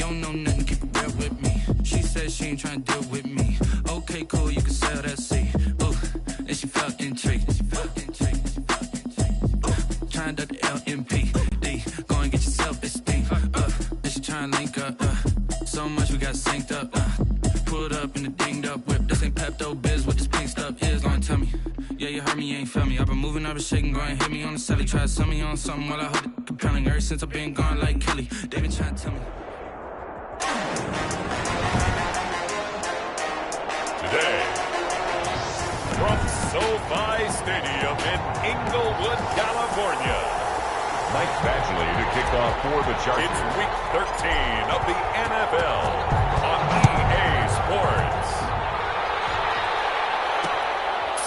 don't know nothing, keep it real with me. She said she ain't trying to deal with me. Okay, cool, you can sell that seat. Ooh, and she felt intrigued. Trying to the LMPD. Go and get your self-esteem. And she trying to link up. So much we got synced up. Pulled up in the dinged up whip. This ain't Pepto-Biz, what this pink stuff is. Long tell me. Yeah, you heard me, you ain't felt me. I've been moving, I've been shaking, go and hit me on the celly. Try to sell me on something while I hold it compelling. Ever since I've been gone like Kelly, they been trying to tell me. Today, from SoFi Stadium in Inglewood, California, Mike Badgley to kick off for the Chargers. It's Week 13 of the NFL on EA Sports.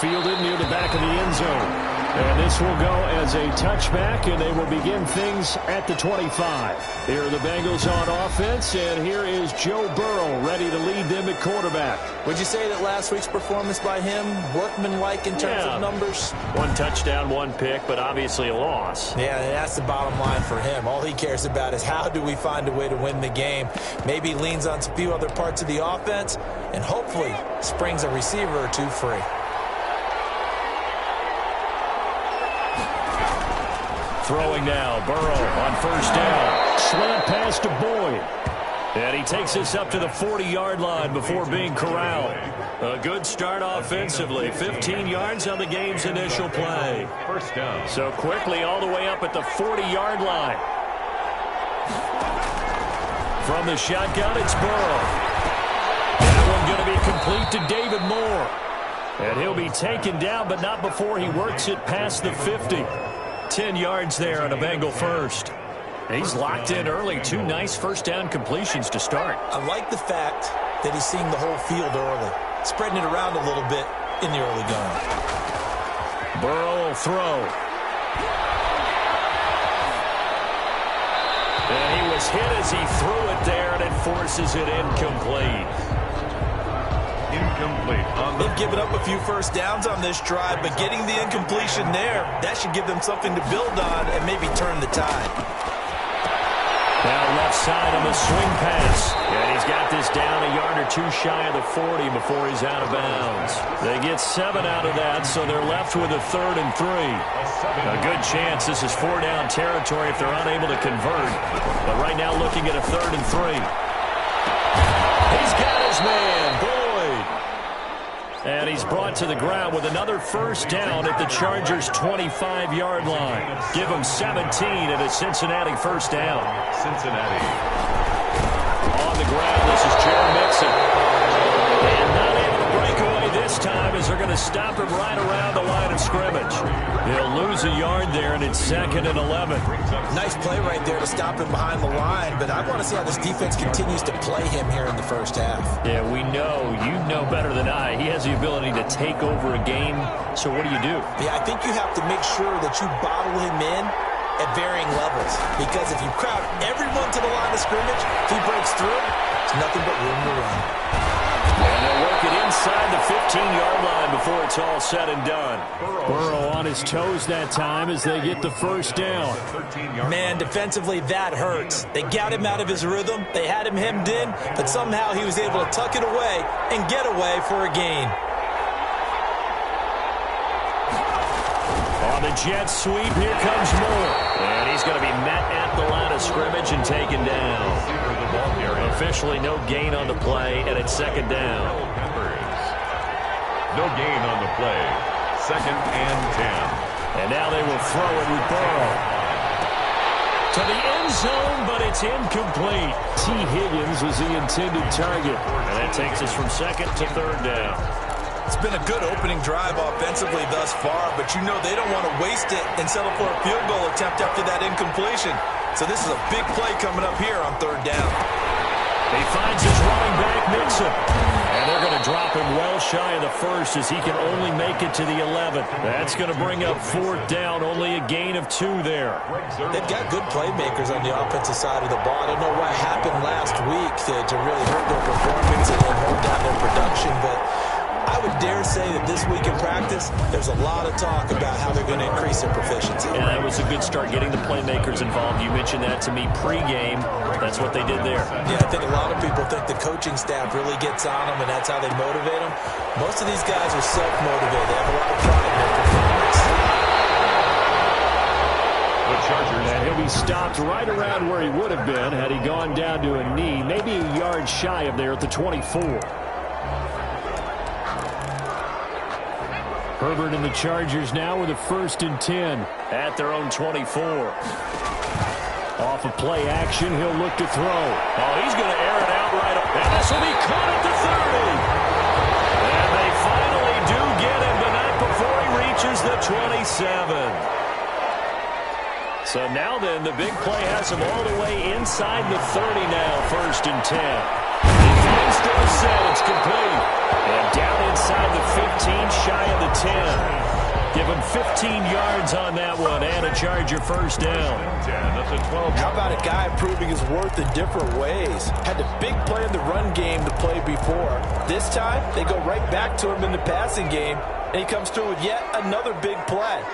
Fielded near the back of the end zone. And this will go as a touchback, and they will begin things at the 25. Here are the Bengals on offense, and here is Joe Burrow ready to lead them at quarterback. Would you say that last week's performance by him, workmanlike in terms of numbers? One touchdown, one pick, but obviously a loss. Yeah, that's the bottom line for him. All he cares about is how do we find a way to win the game. Maybe leans on a few other parts of the offense, and hopefully springs a receiver or two free. Throwing now, Burrow on first down. Slant pass to Boyd. And he takes us up to the 40-yard line before being corralled. A good start offensively. 15 yards on the game's initial play. First down. So quickly all the way up at the 40-yard line. From the shotgun, it's Burrow. That one going to be complete to David Moore. And he'll be taken down, but not before he works it past the 50. 10 yards there on a Bengal first. He's locked in early. Two nice first down completions to start. I like the fact that he's seeing the whole field early, spreading it around a little bit in the early going. Burrow will throw. And he was hit as he threw it there, and it forces it incomplete. Incomplete. They've given up a few first downs on this drive, but getting the incompletion there, that should give them something to build on and maybe turn the tide. Now left side on the swing pass. And he's got this down a yard or two shy of the 40 before he's out of bounds. They get 7 out of that, so they're left with a 3rd and 3. A good chance this is 4-down territory if they're unable to convert. But right now looking at a 3rd and 3. He's got his man, Boyd. And he's brought to the ground with another first down at the Chargers' 25-yard line. Give him 17 at a Cincinnati first down. Cincinnati. On the ground, this is Jared Mixon. And not able to break away this time as they're going to stop him right around the line of scrimmage. They'll lose a yard there, and it's 2nd and 11. Nice play right there to stop him behind the line, but I want to see how this defense continues to play him here in the first half. Yeah, we know. You know better than I. He has the ability to take over a game, so what do you do? Yeah, I think you have to make sure that you bottle him in at varying levels, because if you crowd everyone to the line of scrimmage, if he breaks through, there's nothing but room to run. And they'll work it inside the 15-yard line before it's all said and done. Burrow on his toes that time as they get the first down. Man, defensively, that hurts. They got him out of his rhythm. They had him hemmed in, but somehow he was able to tuck it away and get away for a gain. On the jet sweep, here comes Moore. And he's going to be met at the line of scrimmage and taken down. Officially no gain on the play, and it's 2nd down. No gain on the play. 2nd and 10. And now they will throw it with Burrow. To the end zone, but it's incomplete. T. Higgins was the intended target. And that takes us from 2nd to 3rd down. It's been a good opening drive offensively thus far, but you know they don't want to waste it and settle for a field goal attempt after that incompletion. So this is a big play coming up here on 3rd down. He finds his running back, Mixon. And they're going to drop him well shy of the first as he can only make it to the 11th. That's going to bring up 4th down, only a gain of 2 there. They've got good playmakers on the offensive side of the ball. I don't know what happened last week to really hurt their performance and hold down their production, but I would dare say that this week in practice, there's a lot of talk about how they're going to increase their proficiency. And that was a good start, getting the playmakers involved. You mentioned that to me pregame. That's what they did there. Yeah, I think a lot of people think the coaching staff really gets on them, and that's how they motivate them. Most of these guys are self-motivated. They have a lot of pride in their performance. The Chargers. And he'll be stopped right around where he would have been had he gone down to a knee, maybe a yard shy of there at the 24. Herbert and the Chargers now with a 1st and 10 at their own 24. Off of play action, he'll look to throw. Oh, he's going to air it out right up. And this will be caught at the 30. And they finally do get him, but not before he reaches the 27. So now then, the big play has him all the way inside the 30 now, 1st and 10. Defense still set, it's complete. And down inside the 15, shy of the 10. Give him 15 yards on that one, and a Charger 1st down. That's a 12. How about a guy proving his worth in different ways? Had the big play in the run game to play before. This time, they go right back to him in the passing game, and he comes through with yet another big play.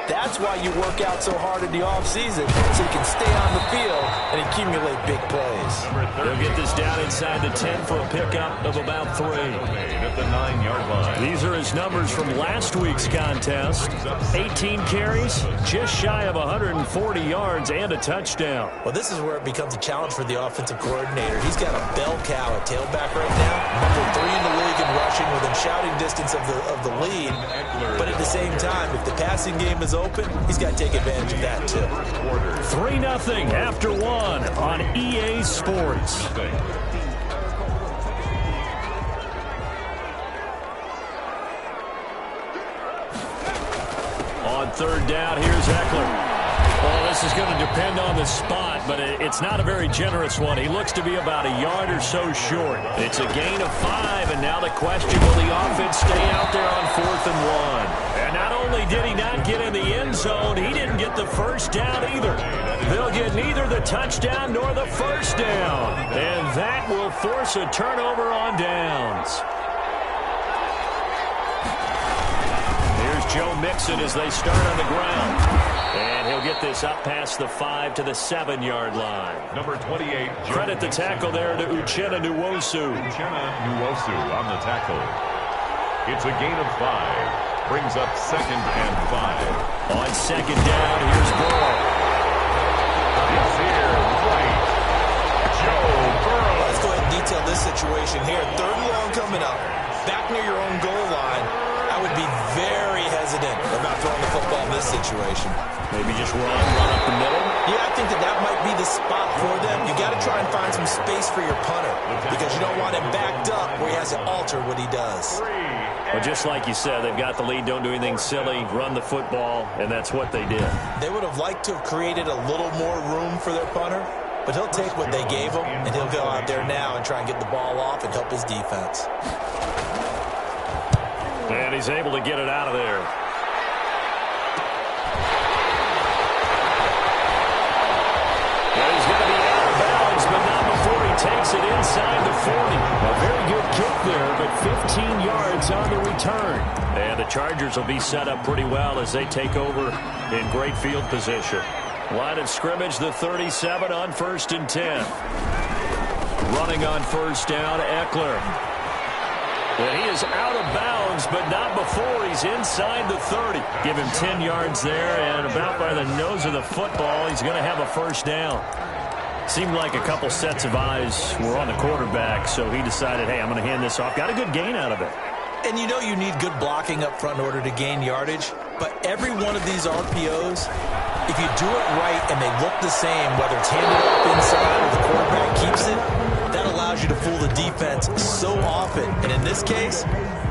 That's why you work out so hard in the offseason, so you can stay on the field and accumulate big plays. They'll get this down inside the 10 for a pickup of about 3. At the 9-yard line. These are his numbers from last week's contest. 18 carries, just shy of 140 yards, and a touchdown. Well, this is where it becomes a challenge for the offensive coordinator. He's got a bell cow at tailback right now. Number 3 in the league in rushing within shouting distance of the lead. But at the same time, if the passing game is open, he's got to take advantage of that too. 3-0 after 1 on EA Sports. On 3rd down, here's Eckler. Well, this is going to depend on the spot, but it's not a very generous one. He looks to be about a yard or so short. It's a gain of 5, and now the question, will the offense stay out there on 4th and 1? And not only did he not get in the end zone, he didn't get the 1st down either. They'll get neither the touchdown nor the 1st down. And that will force a turnover on downs. Here's Joe Mixon as they start on the ground. And he'll get this up past the 5 to the 7-yard line. Number 28. Credit the tackle there to Uchenna Nwosu. Uchenna Nwosu on the tackle. It's a gain of 5. Brings up 2nd and 5. On 2nd down, here's Burrow. It's here, right. Joe Burrow. Let's go ahead and detail this situation here. 3rd and long coming up. Back near your own goal line. I would be very hesitant about throwing the football in this situation. Maybe just run up the middle. Yeah, I think that might be the spot for them. You got to try and find some space for your punter because you don't want him backed up where he has to alter what he does. Well, just like you said, they've got the lead, don't do anything silly, run the football, and that's what they did. They would have liked to have created a little more room for their punter, but he'll take what they gave him, and he'll go out there now and try and get the ball off and help his defense. And he's able to get it out of there. And he's going to be out of bounds, but not before he takes it inside the 40. A very good kick there, but 15 yards on the return. And the Chargers will be set up pretty well as they take over in great field position. Line of scrimmage, the 37 on 1st and 10. Running on 1st down, Eckler. And he is out of bounds, but not before he's inside the 30. Give him 10 yards there, and about by the nose of the football, he's going to have a 1st down. Seemed like a couple sets of eyes were on the quarterback, so he decided, hey, I'm going to hand this off. Got a good gain out of it. And you know you need good blocking up front in order to gain yardage, but every one of these RPOs, if you do it right and they look the same, whether it's handed up inside or the quarterback keeps it, that allows you to fool the defense so often. And in this case,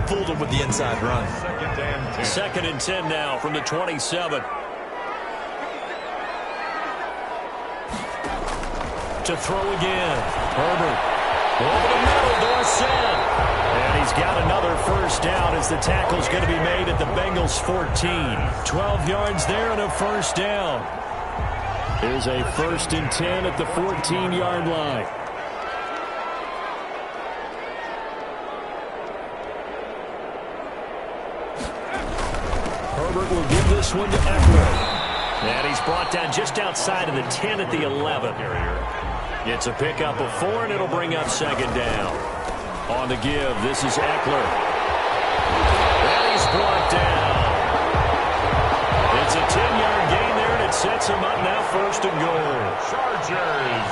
fooled them with the inside run. 2nd and 10 now from the 27. To throw again. Herbert. Over the middle, Dorsett. And he's got another 1st down as the tackle's going to be made at the Bengals 14. 12 yards there and a 1st down. Here's a 1st and 10 at the 14-yard line. this one to Eckler. And he's brought down just outside of the 10 at the 11. It's a pickup of 4, and it'll bring up second down. On the give, this is Eckler. And he's brought down. It's a 10-yard gain there, and it sets him up now first and goal. Chargers.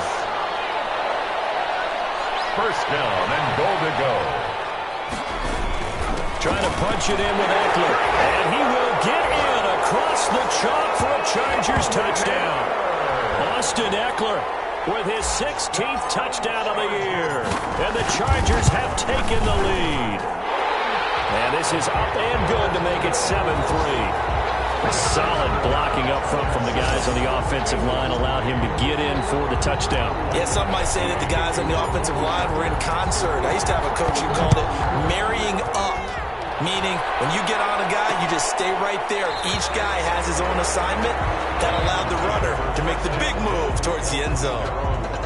First down and goal to go. Trying to punch it in with Eckler. And he will get in across the chalk for a Chargers touchdown. Austin Eckler with his 16th touchdown of the year. And the Chargers have taken the lead. And this is up and good to make it 7-3. A solid blocking up front from the guys on the offensive line allowed him to get in for the touchdown. Yeah, some might say that the guys on the offensive line were in concert. I used to have a coach who called it marrying up, meaning when you get on a guy, you just stay right there. Each guy has his own assignment that allowed the runner to make the big move towards the end zone.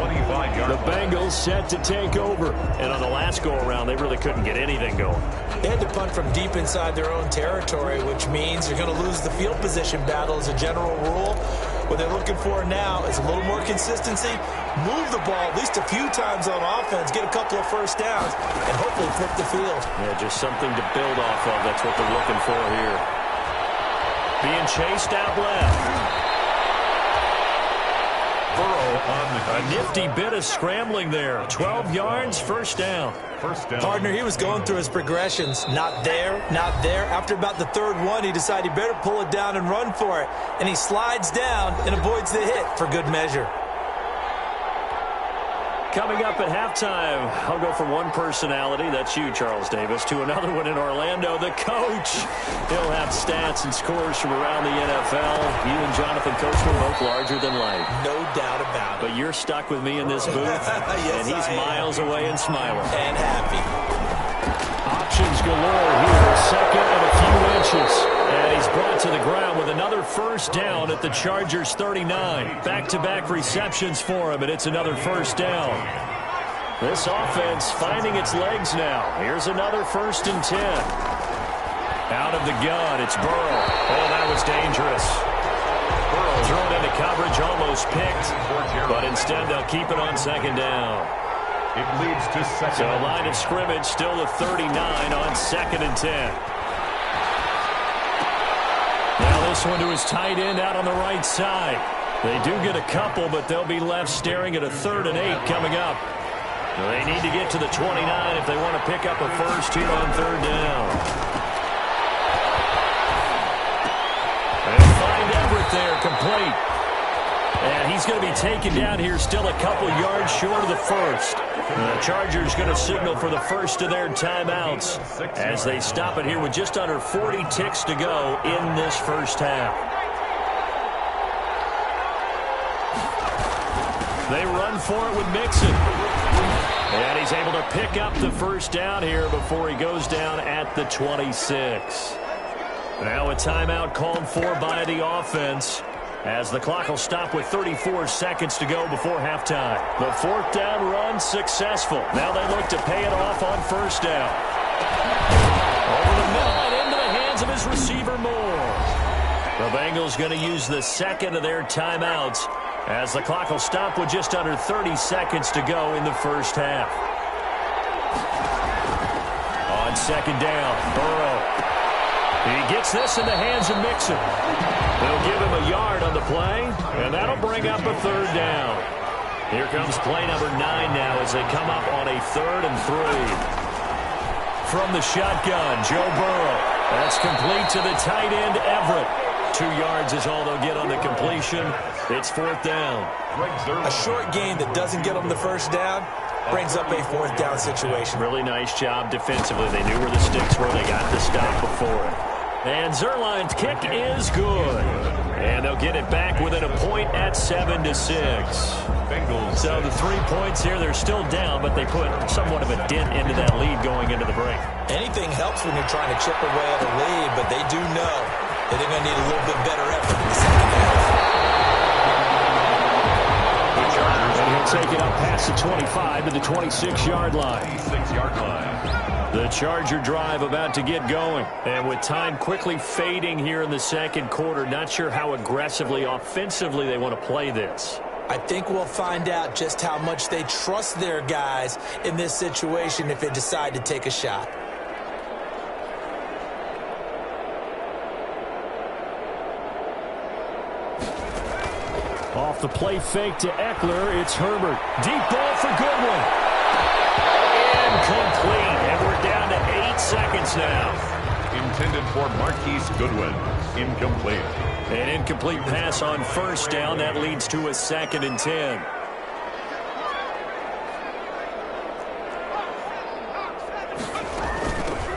The Bengals set to take over. And on the last go-around, they really couldn't get anything going. They had to punt from deep inside their own territory, which means you're going to lose the field position battle as a general rule. What they're looking for now is a little more consistency, move the ball at least a few times on offense, get a couple of first downs, and hopefully flip the field. Yeah, just something to build off of. That's what they're looking for here. Being chased out left. A nifty bit of scrambling there. 12 yards, first down. Partner, he was going through his progressions. Not there, not there. After about the third one, he decided he better pull it down and run for it. And he slides down and avoids the hit for good measure. Coming up at halftime, I'll go from one personality, that's you, Charles Davis, to another one in Orlando, the coach. He'll have stats and scores from around the NFL. You and Jonathan Coachman both larger than life. No doubt about it. But you're stuck with me in this booth, yes, and he's miles away and smiling. And happy. Options galore here, second and a few inches. And he's brought to the ground with another first down at the Chargers 39. Back-to-back receptions for him, and it's another first down. This offense finding its legs now. Here's another 1st and 10. Out of the gun, it's Burrow. Oh, that was dangerous. Burrow thrown into coverage, almost picked. But instead, they'll keep it on second down. It leads to second. So line of scrimmage still the 39 on 2nd and 10. Now this one to his tight end out on the right side. They do get a couple, but they'll be left staring at a 3rd and 8 coming up. They need to get to the 29 if they want to pick up a first here on 3rd down. And find Everett there, complete. And he's going to be taken down here still a couple yards short of the first. The Chargers going to signal for the first of their timeouts as they stop it here with just under 40 ticks to go in this first half. They run for it with Mixon. And he's able to pick up the first down here before he goes down at the 26. Now a timeout called for by the offense, as the clock will stop with 34 seconds to go before halftime. The 4th down run successful. Now they look to pay it off on first down. Over the middle and into the hands of his receiver Moore. The Bengals going to use the second of their timeouts, as the clock will stop with just under 30 seconds to go in the first half. On second down, Burrow. He gets this in the hands of Mixon. They'll give him a yard on the play, and that'll bring up a 3rd down. Here comes play number 9 now as they come up on a 3rd and 3. From the shotgun, Joe Burrow. That's complete to the tight end, Everett. 2 yards is all they'll get on the completion. It's 4th down. A short gain that doesn't get them the first down brings up a 4th down situation. Really nice job defensively. They knew where the sticks were. They got the stop before it. And Zerline's kick is good. And they'll get it back within a point at 7-6. So the 3 points here, they're still down, but they put somewhat of a dent into that lead going into the break. Anything helps when you're trying to chip away at a lead, but they do know that they're going to need a little bit better effort in the second half. And he'll take it up past the 25 to the 26-yard line. 26-yard line. The Charger drive about to get going. And with time quickly fading here in the second quarter, not sure how aggressively, offensively they want to play this. I think we'll find out just how much they trust their guys in this situation if they decide to take a shot. Off the play fake to Eckler, it's Herbert. Deep ball for Goodwin. Incomplete, and we're down to 8 seconds now. Intended for Marquise Goodwin. Incomplete. An incomplete pass on first down. That leads to a 2nd and 10.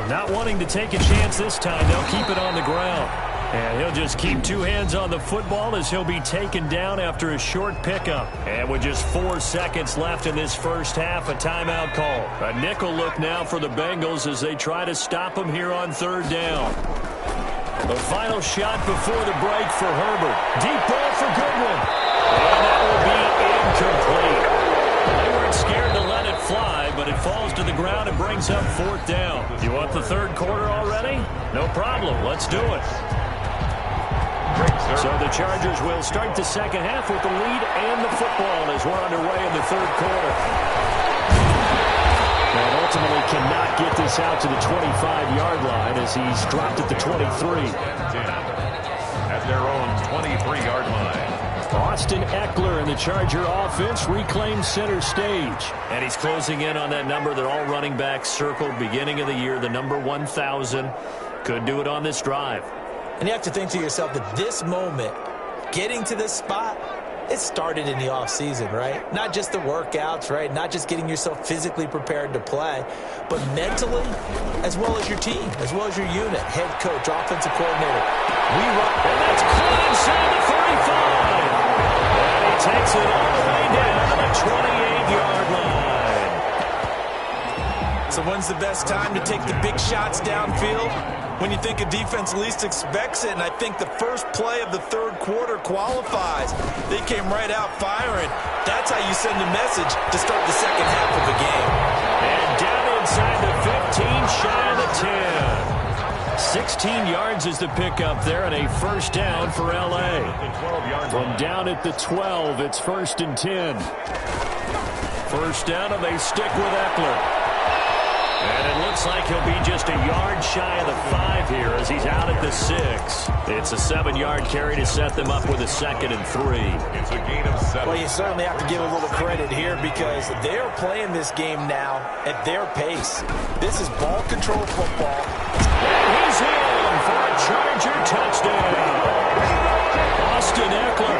Not wanting to take a chance this time, they'll keep it on the ground. And he'll just keep 2 hands on the football as he'll be taken down after a short pickup. And with just 4 seconds left in this first half, a timeout call. A nickel look now for the Bengals as they try to stop him here on 3rd down. The final shot before the break for Herbert. Deep ball for Goodwin. And that will be incomplete. They weren't scared to let it fly, but it falls to the ground and brings up 4th down. You want the 3rd quarter already? No problem. Let's do it. So the Chargers will start the second half with the lead and the football as we're underway in the 3rd quarter. And ultimately cannot get this out to the 25-yard line as he's dropped at the 23. At their own 23-yard line. Austin Eckler and the Charger offense reclaim center stage. And he's closing in on that number that all running backs circled beginning of the year, the number 1,000. Could do it on this drive. And you have to think to yourself that this moment, getting to this spot, it started in the offseason, right? Not just the workouts, right? Not just getting yourself physically prepared to play, but mentally, as well as your team, as well as your unit, head coach, offensive coordinator. We run, and that's caught inside the 35. And he takes it all the way down to the 28-yard line. So when's the best time to take the big shots downfield? When you think a defense least expects it, and I think the first play of the 3rd quarter qualifies. They came right out firing. That's how you send a message to start the second half of the game. And down inside the 15, shy of the 10. 16 yards is the pickup there, and a 1st down for L.A. From down at the 12, it's 1st and 10. 1st down, and they stick with Eckler. And it looks like he'll be just a yard shy of the 5 here as he's out at the 6. It's a 7-yard carry to set them up with a 2nd and 3. It's a gain of 7. Well, you certainly have to give a little credit here because they're playing this game now at their pace. This is ball control football. And he's in for a Charger touchdown. Austin Eckler,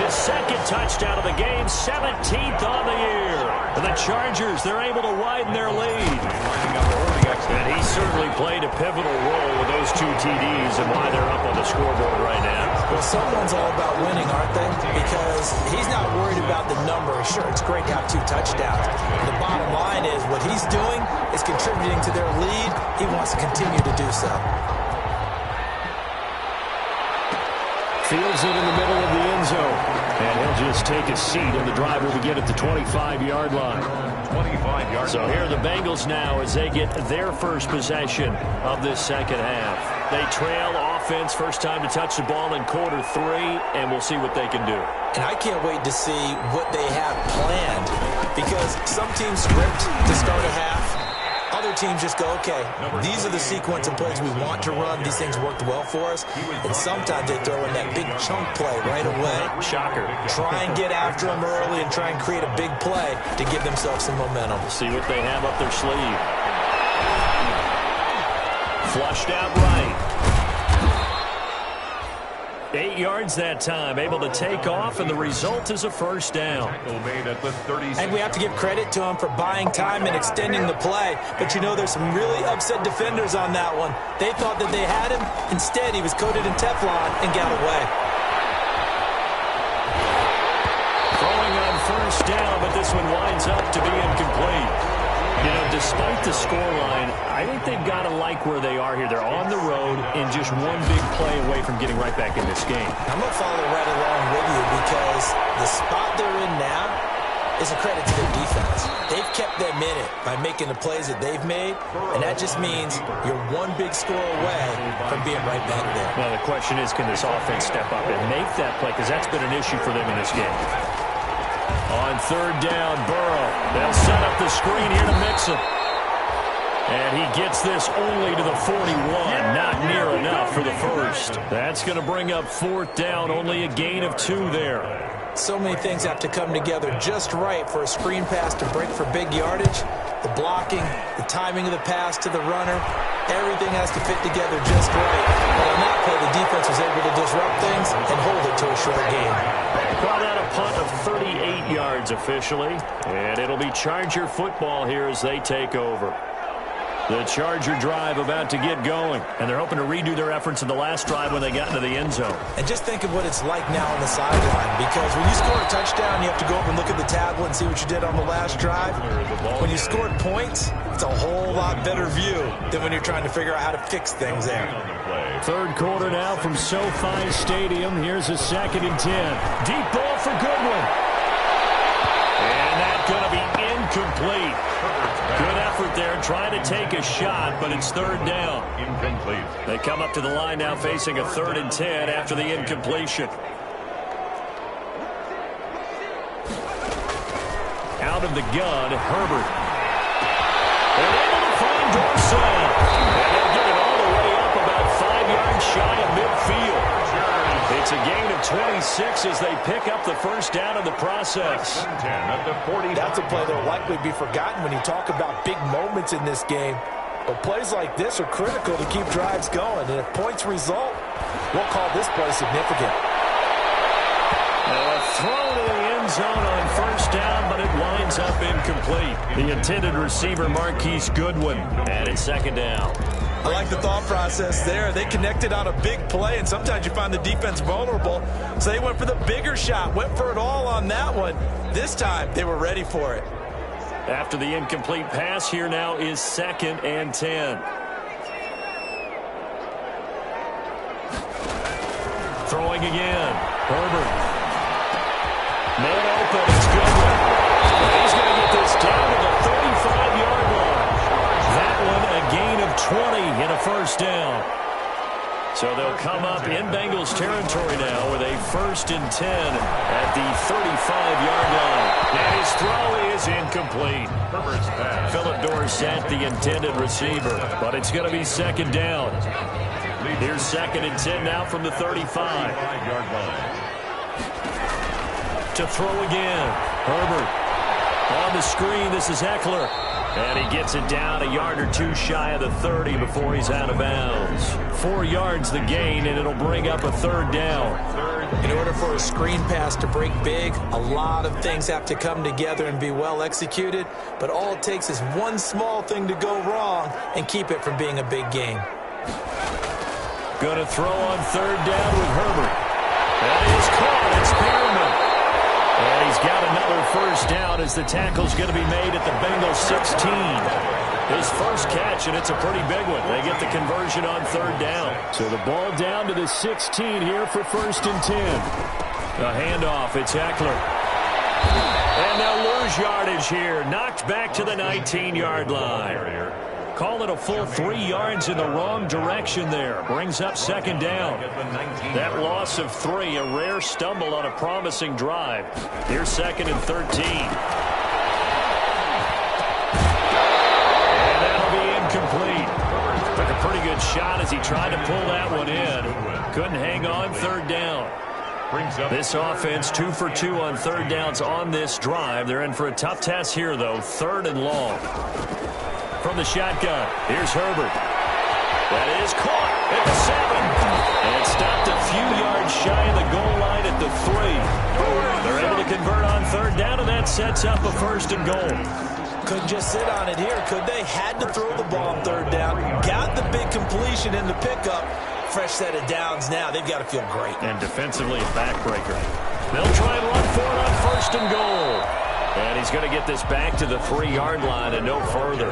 his 2nd touchdown of the game, 17th on the year. And the Chargers, they're able to widen their lead. And he certainly played a pivotal role with those 2 TDs and why they're up on the scoreboard right now. Well, someone's all about winning, aren't they? Because he's not worried about the number. Sure, it's great to have 2 touchdowns. The bottom line is what he's doing is contributing to their lead. He wants to continue to do so. Fields it in the middle of the end zone. And he'll just take a seat, and the drive will begin at the 25-yard line. 25-yard So here are the Bengals now as they get their first possession of this second half. They trail offense, first time to touch the ball in quarter 3, and we'll see what they can do. And I can't wait to see what they have planned because some teams script to start a half. Other teams just go, okay, these are the sequence of plays we want to run. These things worked well for us. And sometimes they throw in that big chunk play right away. Shocker. Try and get after them early and try and create a big play to give themselves some momentum. See what they have up their sleeve. Flushed out right. 8 yards that time, able to take off, and the result is a 1st down. I think we have to give credit to him for buying time and extending the play. But you know, there's some really upset defenders on that one. They thought that they had him. Instead, he was coated in Teflon and got away. Throwing on 1st down, but this one winds up to be incomplete. You know, despite the scoreline, I think they've got to like where they are here. They're on the road and just one big play away from getting right back in this game. I'm going to follow right along with you because the spot they're in now, is a credit to their defense. They've kept them in it by making the plays that they've made, and that just means you're one big score away from being right back there. Now, the question is, can this offense step up and make that play? Because that's been an issue for them in this game. On third down, Burrow. They'll set up the screen here to Mixon. And he gets this only to the 41. Not near enough for the first. That's going to bring up fourth down. Only a gain of 2 there. So many things have to come together just right for a screen pass to break for big yardage. The blocking, the timing of the pass to the runner, everything has to fit together just right. But on that play, the defense was able to disrupt things and hold it to a short game. Called out a punt of 38 yards officially. And it'll be Charger football here as they take over. The Charger drive about to get going. And they're hoping to redo their efforts in the last drive when they got into the end zone. And just think of what it's like now on the sideline. Because when you score a touchdown, you have to go over and look at the tablet and see what you did on the last drive. When you scored points, it's a whole lot better view than when you're trying to figure out how to fix things there. Third quarter now from SoFi Stadium. Here's a 2nd and 10. Deep ball for Goodwin. And that's going to be incomplete. Good effort there, trying to take a shot, but it's third down. Incomplete. They come up to the line now facing a 3rd and 10 after the incompletion. Out of the gun, Herbert. They're able to find Dorsett. And they'll get it all the way up about 5 yards shy of midfield. It's a gain of 26 as they pick up the first down in the process. That's a play that will likely be forgotten when you talk about big moments in this game. But plays like this are critical to keep drives going. And if points result, we'll call this play significant. A throw to the end zone on first down, but it winds up incomplete. The intended receiver, Marquise Goodwin, and it's 2nd down. I like the thought process there. They connected on a big play, and sometimes you find the defense vulnerable. So they went for the bigger shot, went for it all on that one. This time, they were ready for it. After the incomplete pass, here now is 2nd and 10. Throwing again. Herbert. Man open. It's Goodwin. He's going to get this down to the 35-yard line. That one a gain of 20 in a first down. So they'll come up in Bengals territory now with a 1st and 10 at the 35-yard line. And his throw is incomplete. Philip Dorsett, the intended receiver, but it's going to be 2nd down. Here's 2nd and 10 now from the 35-yard line. To throw again. Herbert on the screen. This is Eckler. And he gets it down a yard or 2 shy of the 30 before he's out of bounds. 4 yards the gain, and it'll bring up a 3rd down. In order for a screen pass to break big, a lot of things have to come together and be well executed. But all it takes is one small thing to go wrong and keep it from being a big game. Going to throw on 3rd down with Herbert. That is caught. It's Perriman. And he's got another first down as the tackle's going to be made at the Bengals 16. His first catch, and it's a pretty big one. They get the conversion on 3rd down. So the ball down to the 16 here for 1st and 10. A handoff. It's Eckler. And they'll lose yardage here. Knocked back to the 19-yard line. Call it a full 3 yards in the wrong direction there. Brings up 2nd down. That loss of 3, a rare stumble on a promising drive. Here's 2nd and 13. And that'll be incomplete. Took a pretty good shot as he tried to pull that one in. Couldn't hang on. 3rd down. This offense 2 for 2 on 3rd downs on this drive. They're in for a tough test here, though. 3rd and long. From the shotgun, here's Herbert. That is caught at the 7. And stopped a few yards shy of the goal line at the 3. They're able to convert on 3rd down, and that sets up a 1st and goal. Couldn't just sit on it here, could they? Had to throw the ball on 3rd down. Got the big completion in the pickup. Fresh set of downs now. They've got to feel great. And defensively, a backbreaker. They'll try and run for it on 1st and goal. And he's going to get this back to the 3-yard line and no further.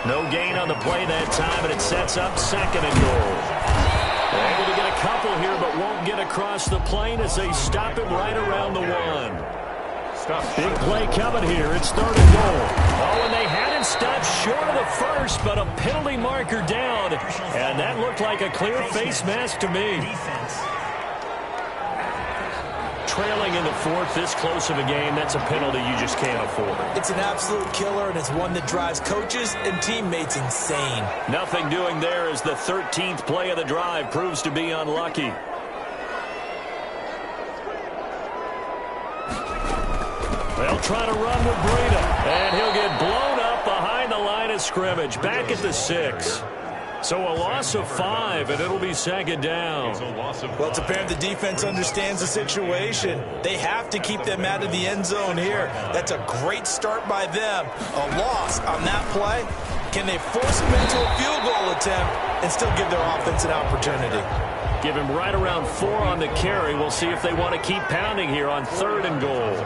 No gain on the play that time, and it sets up 2nd and goal. They're able to get a couple here, but won't get across the plane as they stop him right around the 1. Big play coming here. It's 3rd and goal. Oh, and they had him stopped short of the first, but a penalty marker down. And that looked like a clear face mask to me. Trailing in the 4th, this close of a game, that's a penalty you just can't afford. It's an absolute killer, and it's one that drives coaches and teammates insane. Nothing doing there as the 13th play of the drive proves to be unlucky. They'll try to run with Breida, and he'll get blown up behind the line of scrimmage, back at the 6. So a loss of 5, and it'll be 2nd down. Well, it's apparent the defense understands the situation. They have to keep them out of the end zone here. That's a great start by them. A loss on that play. Can they force them into a field goal attempt and still give their offense an opportunity? Give him right around 4 on the carry. We'll see if they want to keep pounding here on 3rd and goal.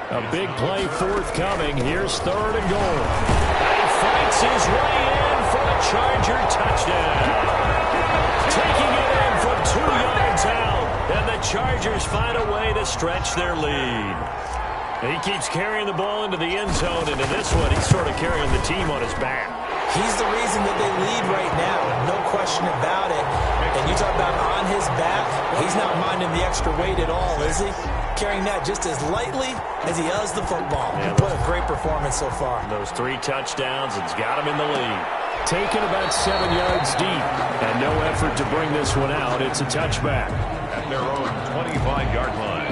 A big play forthcoming. Here's 3rd and goal. He fights his way in for a Charger touchdown. Taking it in from 2 yards out. And the Chargers find a way to stretch their lead. He keeps carrying the ball into the end zone, and in this one, he's sort of carrying the team on his back. He's the reason that they lead right now, no question about it. And you talk about on his back, he's not minding the extra weight at all, is he? Carrying that just as lightly as he does the football. Yeah, what a great performance so far. Those 3 touchdowns, it's got him in the lead. Taken about 7 yards deep, and no effort to bring this one out. It's a touchback. At their own 25-yard line.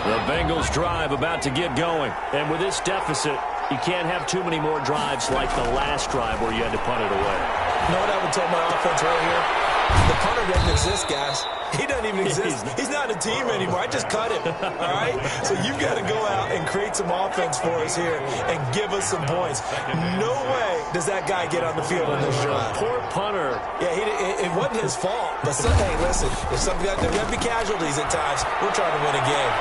The Bengals drive about to get going. And with this deficit, you can't have too many more drives like the last drive where you had to punt it away. You know what I would tell my offense right here? The punter doesn't exist, guys. He doesn't even exist. He's not a team anymore. I just cut him, all right? So you've got to go out and create some offense for us here and give us some points. No way does that guy get on the field in this drive. Poor punter. Yeah, it wasn't his fault. But, hey, listen, if there's got to be casualties at times, we're trying to win a game.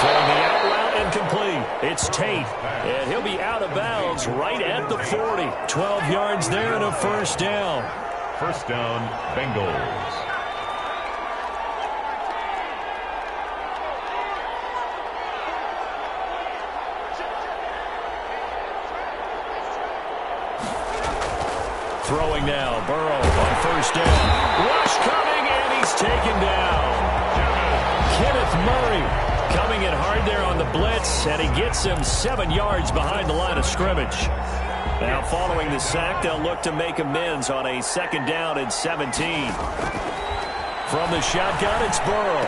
Throwing the out route incomplete. It's Tate, and he'll be out of bounds right at the 40. 12 yards there and a 1st down. 1st down, Bengals. Throwing now, Burrow on 1st down. Rush coming, and he's taken down. Kenneth Murray coming in hard there on the blitz, and he gets him 7 yards behind the line of scrimmage. Now following the sack, they'll look to make amends on a 2nd down and 17. From the shotgun, it's Burrow.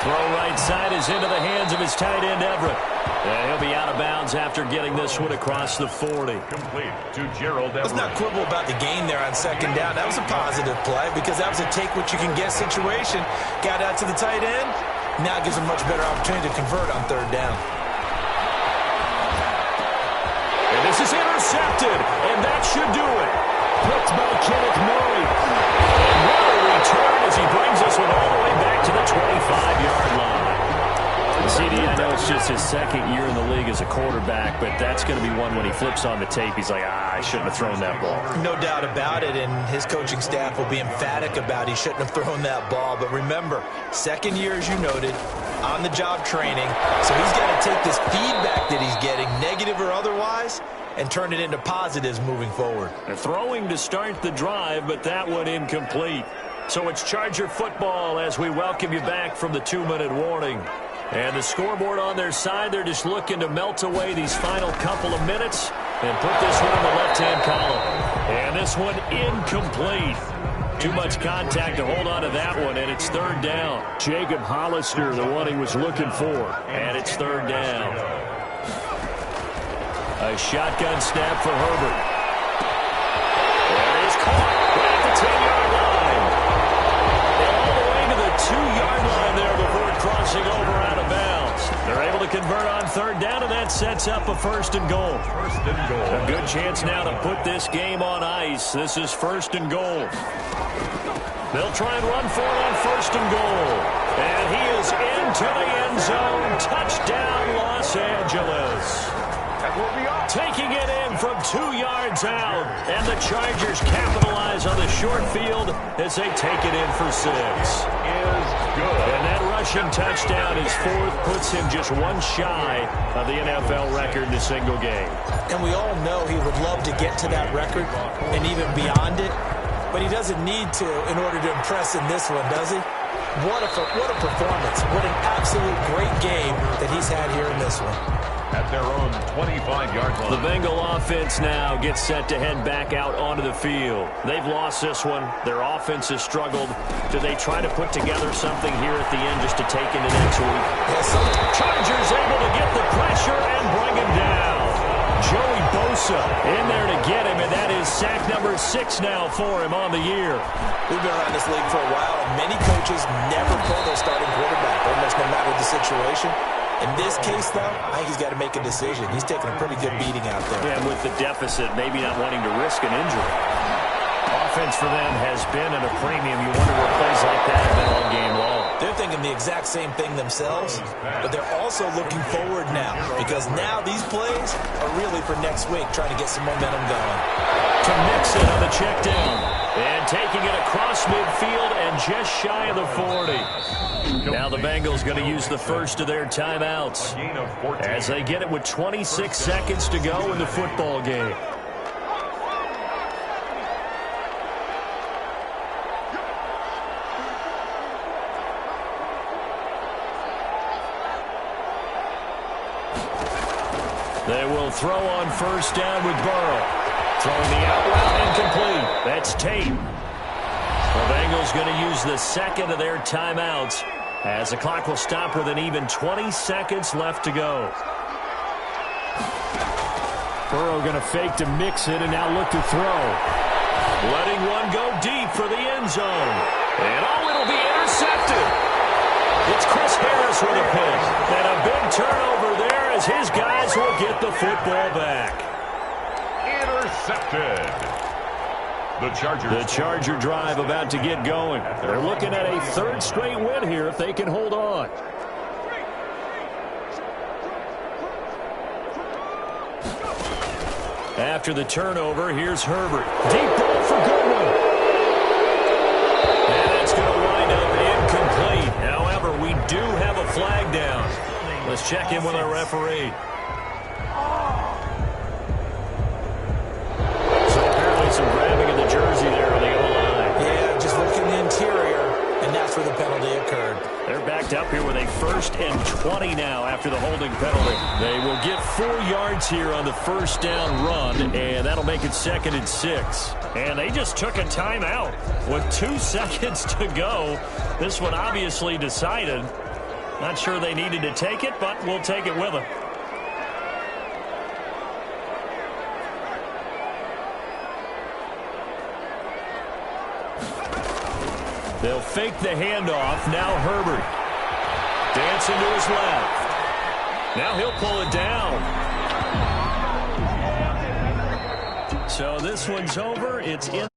Throw right side is into the hands of his tight end, Everett. And he'll be out of bounds after getting this one across the 40. Complete to Gerald Everett. Let's not quibble about the gain there on 2nd down. That was a positive play because that was a take-what-you-can-get situation. Got out to the tight end. Now it gives him a much better opportunity to convert on 3rd down. And this is intercepted, and that should do it. Picked by Kenneth Murray. And what a return as he brings this one all the way back to the 25-yard line. CD, I know it's just his 2nd year in the league as a quarterback, but that's going to be one when he flips on the tape, he's like, I shouldn't have thrown that ball. No doubt about it, and his coaching staff will be emphatic about he shouldn't have thrown that ball. But remember, 2nd year, as you noted, on-the-job training, so he's got to take this feedback that he's getting, negative or otherwise, and turn it into positives moving forward. They're throwing to start the drive, but that one incomplete. So it's Charger football as we welcome you back from the 2-minute warning. And the scoreboard on their side, they're just looking to melt away these final couple of minutes and put this one in the left-hand column. And this one incomplete. Too much contact to hold on to that one, and it's 3rd down. Jacob Hollister, the one he was looking for. And it's 3rd down. A shotgun snap for Herbert. And he's caught right at the 10-yard line. All the way to the 2-yard line there before crossing over out of bounds. They're able to convert on 3rd down, and that sets up a 1st and goal. 1st and goal. A good chance now to put this game on ice. This is 1st and goal. They'll try and run for it on 1st and goal. And he is into the end zone. Touchdown, Los Angeles. Taking it in from 2 yards out. And the Chargers capitalize on the short field as they take it in for 6. Is good. And that rushing touchdown is 4th, puts him just 1 shy of the NFL record in a single game. And we all know he would love to get to that record and even beyond it, but he doesn't need to in order to impress in this one, does he? What a performance. What an absolute great game that he's had here in this one. At their own 25-yard line. The Bengal offense now gets set to head back out onto the field. They've lost this one. Their offense has struggled. Do they try to put together something here at the end just to take into next week? Yes, Chargers able to get the pressure and bring him down. Joey Bosa in there to get him, and that is sack number 6 now for him on the year. We've been around this league for a while, and many coaches never pull their starting quarterback, almost no matter the situation. In this case, though, I think he's got to make a decision. He's taking a pretty good beating out there. Yeah, with the deficit, maybe not wanting to risk an injury. Offense for them has been at a premium. You wonder what plays like that have been all game long. They're thinking the exact same thing themselves, but they're also looking forward now, because now these plays are really for next week, trying to get some momentum going. To mix it on the check down. And taking it across midfield and just shy of the 40. Now the Bengals going to use the first of their timeouts as they get it with 26 seconds to go in the football game. They will throw on first down with Burrow. Throwing the out route incomplete. That's Tate. The Bengals going to use the second of their timeouts as the clock will stop with an even 20 seconds left to go. Burrow going to fake to mix it and now look to throw. Letting one go deep for the end zone. And it'll be intercepted. It's Chris Harris with a pick. And a big turnover there as his guys will get the football back. Intercepted. The Charger drive about to get going. They're looking at a 3rd straight win here if they can hold on. After the turnover, here's Herbert. Deep ball for Goodwin. And it's going to wind up incomplete. However, we do have a flag down. Let's check in with our referee. Some grabbing of the jersey there on the O-line. Yeah, just looking in the interior, and that's where the penalty occurred. They're backed up here with a 1st and 20 now after the holding penalty. They will get 4 yards here on the first down run, and that'll make it 2nd and 6. And they just took a timeout with 2 seconds to go. This one obviously decided. Not sure they needed to take it, but we'll take it with them. They'll fake the handoff. Now Herbert. Dancing to his left. Now he'll pull it down. So this one's over. It's in.